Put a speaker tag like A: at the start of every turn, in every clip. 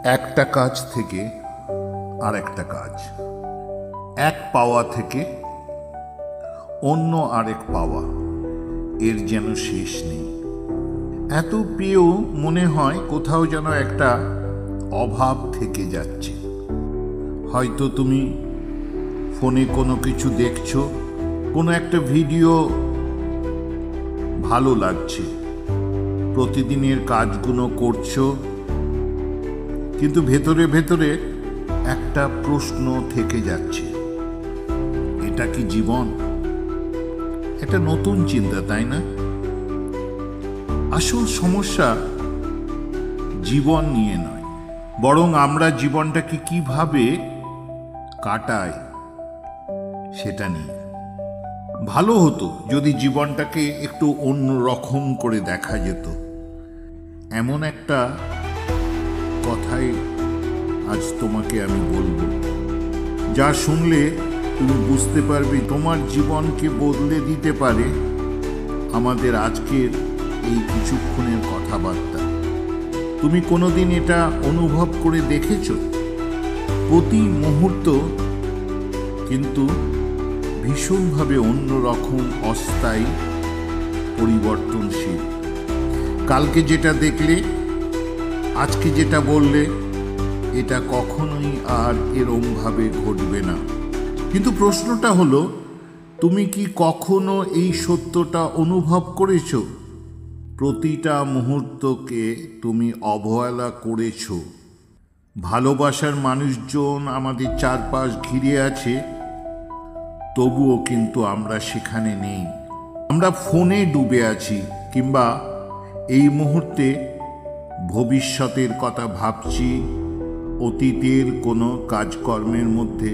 A: একটা কাজ থেকে আর একটা কাজ, এক পাওয়া থেকে অন্য আরেক পাওয়া, এর যেন শেষ নেই। এত পেয়েও মনে হয় কোথাও যেন একটা অভাব থেকে যাচ্ছে। হয়তো তুমি ফোনে কোনো কিছু দেখছো, কোনো একটা ভিডিও ভালো লাগছে, প্রতিদিনের কাজগুলো করছো, কিন্তু ভেতরে ভেতরে একটা প্রশ্ন থেকে যাচ্ছে, এটা কি জীবন? এটা নতুন চিন্তা, তাই না? আসল সমস্যা জীবন নিয়ে নয়, বরং আমরা জীবনটাকে কিভাবে কাটাই সেটা নিয়ে। ভালো হতো যদি জীবনটাকে একটু অন্য রকম করে দেখা যেত। এমন একটা কথাই আজ তোমাকে আমি বলবো, যা শুনলে তুমি বুঝতে পারবে তোমার জীবনকে বদলে দিতে পারে আমাদের আজকের এই কিছুক্ষণের কথাবার্তা। তুমি কোনোদিন এটা অনুভব করে দেখেছো? প্রতি মুহূর্ত কিন্তু ভীষণভাবে অন্যরকম, অস্থায়ী, পরিবর্তনশীল। কালকে যেটা দেখলে, আজকে যেটা বললে, এটা কখনোই আর এরমভাবে ঘটবে না। কিন্তু প্রশ্নটা হলো, তুমি কি কখনো এই সত্যটা অনুভব করেছো? প্রতিটা মুহূর্তকে তুমি অবহেলা করেছো। ভালোবাসার মানুষজন আমাদের চারপাশ ঘিরে আছে, তবুও কিন্তু আমরা সেখানে নেই। আমরা ফোনে ডুবে আছি, কিংবা এই মুহূর্তে ভবিষ্যতের কথা ভাবছি, অতীতের কোনো কাজকর্মের মধ্যে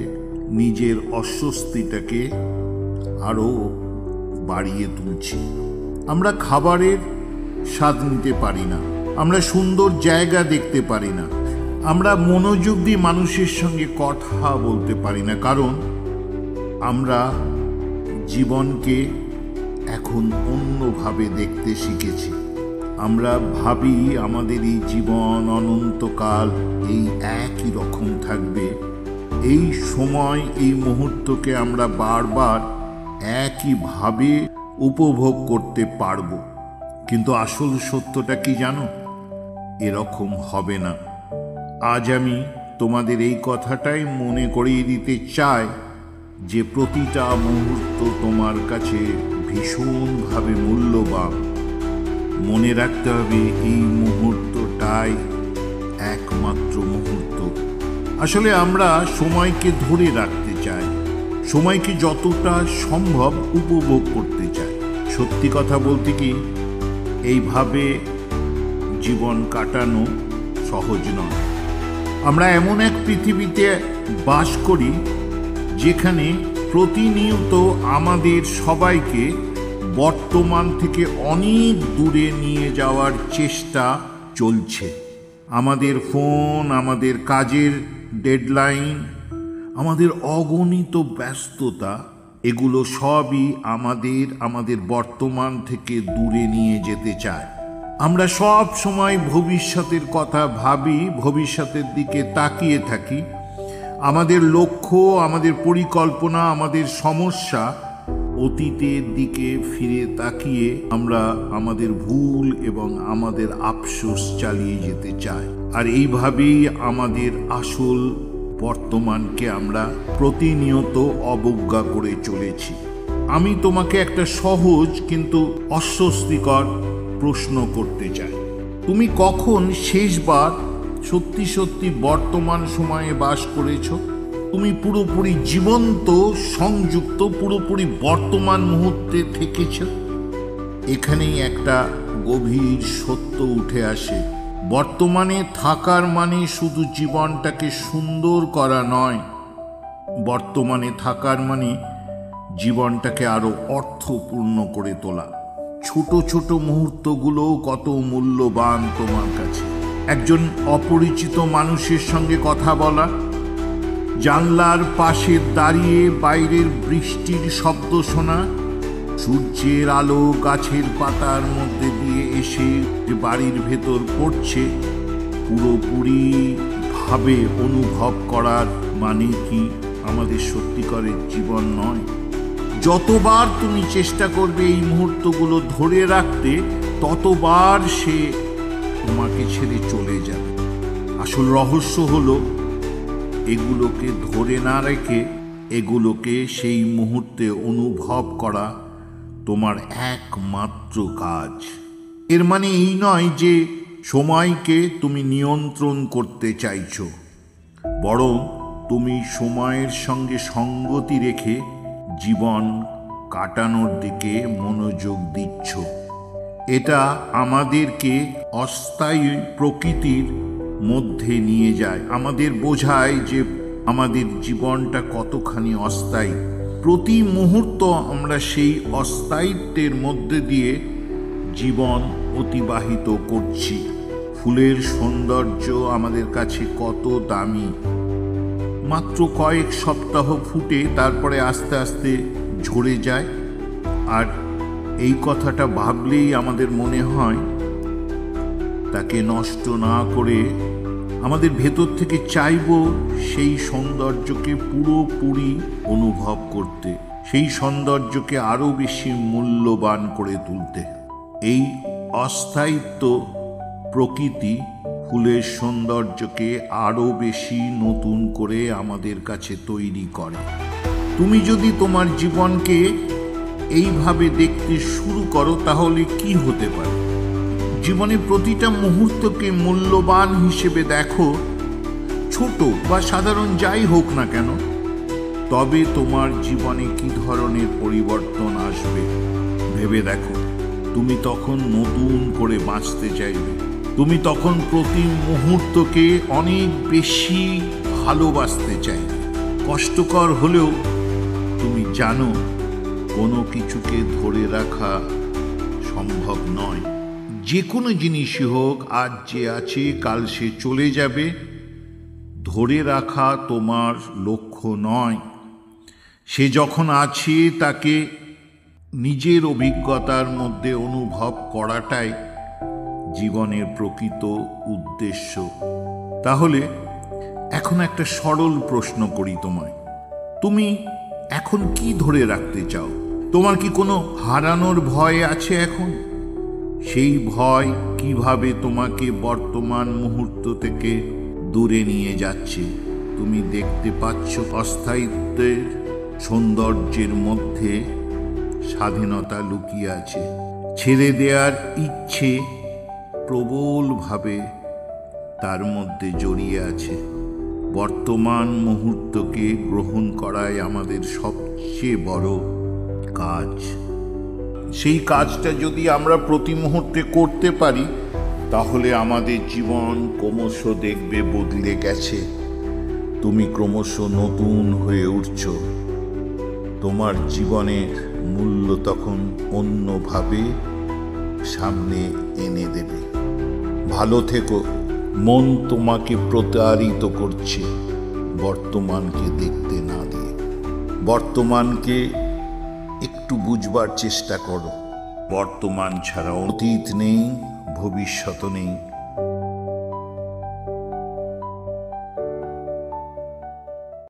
A: নিজের অস্বস্তিটাকে আরও বাড়িয়ে তুলছি। আমরা খাবারের স্বাদ নিতে পারি না, আমরা সুন্দর জায়গা দেখতে পারি না, আমরা মনোযোগ দিয়ে মানুষের সঙ্গে কথা বলতে পারি না, কারণ আমরা জীবনকে এখন অন্যভাবে দেখতে শিখেছি। আমরা ভাবি আমাদের এই জীবন অনন্তকাল এই একই রকম থাকবে। এই সময়, এই মুহূর্তকে আমরা বারবার একইভাবে উপভোগ করতে পারব। কিন্তু আসল সত্যটা কি জানো? এরকম হবে না। আজ আমি তোমাদের এই কথাটাই মনে করিয়ে দিতে চাই যে প্রতিটা মুহূর্ত তোমার কাছে ভীষণভাবে মূল্যবান। মনে রাখতে হবে, এই মুহূর্তটাই একমাত্র মুহূর্ত। আসলে আমরা সময়কে ধরে রাখতে চাই, সময়কে যতটা সম্ভব উপভোগ করতে চাই। সত্যি কথা বলতে কি, এইভাবে জীবন কাটানো সহজ নয়। আমরা এমন এক পৃথিবীতে বাস করি যেখানে প্রতিনিয়ত আমাদের সবাইকে বর্তমান থেকে অনেক দূরে নিয়ে যাওয়ার চেষ্টা চলছে। আমাদের ফোন, আমাদের কাজের ডেডলাইন, আমাদের অগণিত ব্যস্ততা, এগুলো সবই আমাদের বর্তমান থেকে দূরে নিয়ে যেতে চায়। আমরা সব সময় ভবিষ্যতের কথা ভাবি, ভবিষ্যতের দিকে তাকিয়ে থাকি। আমাদের লক্ষ্য, আমাদের পরিকল্পনা, আমাদের সমস্যা, অতীতের দিকে ফিরে তাকিয়ে আমরা আমাদের ভুল এবং আমাদের আফসোস চালিয়ে যেতে চাই। আর এইভাবেই আমাদের আসল বর্তমানকে আমরা প্রতিনিয়ত অবজ্ঞা করে চলেছি। আমি তোমাকে একটা সহজ কিন্তু অস্বস্তিকর প্রশ্ন করতে চাই। তুমি কখন শেষবার সত্যি সত্যি বর্তমান সময়ে বাস করেছ? তুমি পুরোপুরি জীবন্ত, সংযুক্ত, পুরোপুরি বর্তমান মুহূর্তে থেকেছ? এখানেই একটা গভীর সত্য উঠে আসে। বর্তমানে থাকার মানে শুধু জীবনটাকে সুন্দর করা নয়, বর্তমানে থাকার মানে জীবনটাকে আরো অর্থপূর্ণ করে তোলা। ছোট ছোট মুহূর্তগুলোও কত মূল্যবান তোমার কাছে। একজন অপরিচিত মানুষের সঙ্গে কথা বলা, জানলার পাশে দাঁড়িয়ে বাইরের বৃষ্টির শব্দ শোনা, সূর্যের আলো গাছের পাতার মধ্যে দিয়ে এসে যে বাড়ির ভেতর পড়ছে, পুরোপুরি ভাবে অনুভব করার মানে কি আমাদের সত্যিকারের জীবন নয়? যতবার তুমি চেষ্টা করবে এই মুহূর্তগুলো ধরে রাখতে, ততবার সে তোমাকে ছেড়ে চলে যাবে। আসল রহস্য হলো এগুলোকে ধরে না রেখে এগুলোকে সেই মুহূর্তে অনুভব করা তোমার একমাত্র কাজ। এর মানে এই নয় যে সময়কে তুমি নিয়ন্ত্রণ করতে চাইছো, বরং তুমি সময়ের সঙ্গে সঙ্গতি রেখে জীবন কাটানোর দিকে মনোযোগ দিচ্ছ। এটা আমাদেরকে অস্থায়ী প্রকৃতির মধ্যে নিয়ে যায়, আমাদের বোঝায় যে আমাদের জীবনটা কতখানি অস্থায়ী। প্রতি মুহূর্ত আমরা সেই অস্থায়িত্বের মধ্যে দিয়ে জীবন অতিবাহিত করছি। ফুলের সৌন্দর্য আমাদের কাছে কত দামি, মাত্র কয়েক সপ্তাহ ফুটে তারপরে আস্তে আস্তে ঝরে যায়। আর এই কথাটা ভাবলেই আমাদের মনে হয় তাকে নষ্ট না করে আমাদের ভেতর থেকে চাইব সেই সৌন্দর্যকে পুরোপুরি অনুভব করতে, সেই সৌন্দর্যকে আরো বেশি মূল্যবান করে তুলতে। এই অস্থায়িত্ব প্রকৃতি ফুলের সৌন্দর্যকে আরো বেশি নতুন করে আমাদের কাছে তৈরি করে। তুমি যদি তোমার জীবনকে এইভাবে দেখতে শুরু করো, তাহলে কি হতে পারে? জীবনের প্রতিটা মুহূর্তকে মূল্যবান হিসেবে দেখো, ছোট বা সাধারণ যাই হোক না কেন। তবে তোমার জীবনে কি ধরনের পরিবর্তন আসবে ভেবে দেখো। তুমি তখন নতুন করে বাঁচতে চাইবে, তুমি তখন প্রতি মুহূর্তকে অনেক বেশি ভালোবাসতে চাইবে। কষ্টকর হলেও তুমি জানো কোনো কিছুকে ধরে রাখা সম্ভব নয়। যে কোনো জিনিসই হোক, আজ যে আছে কাল সে চলে যাবে। ধরে রাখা তোমার লক্ষ্য নয়। সে যখন আছে তাকে নিজের অভিজ্ঞতার মধ্যে অনুভব করাটাই জীবনের প্রকৃত উদ্দেশ্য। তাহলে এখন একটা সরল প্রশ্ন করি তোমায়, তুমি এখন কি ধরে রাখতে চাও? তোমার কি কোনো হারানোর ভয় আছে এখন? সেই ভয় কিভাবে তোমাকে বর্তমান মুহূর্ত থেকে দূরে নিয়ে যাচ্ছে? তুমি দেখতে পাচ্ছ অস্থায়িত্বের সৌন্দর্যের মধ্যে স্বাধীনতা লুকিয়ে আছে। ছেড়ে দেওয়ার ইচ্ছে প্রবলভাবে তার মধ্যে জড়িয়ে আছে। বর্তমান মুহূর্তকে গ্রহণ করাই আমাদের সবচেয়ে বড় কাজ। সেই কাজটা যদি আমরা প্রতি মুহূর্তে করতে পারি, তাহলে আমাদের জীবন ক্রমশ দেখবে বদলে গেছে। তুমি ক্রমশ নতুন হয়ে উঠছ। তোমার জীবনের মূল্য তখন অন্যভাবে সামনে এনে দেবে। ভালো থেকো। মন তোমাকে প্রতারিত করছে বর্তমানকে দেখতে না দিয়ে। বর্তমানকে একটু বুঝবার চেষ্টা করো। বর্তমান ছাড়া অতীত নেই, ভবিষ্যৎ নেই।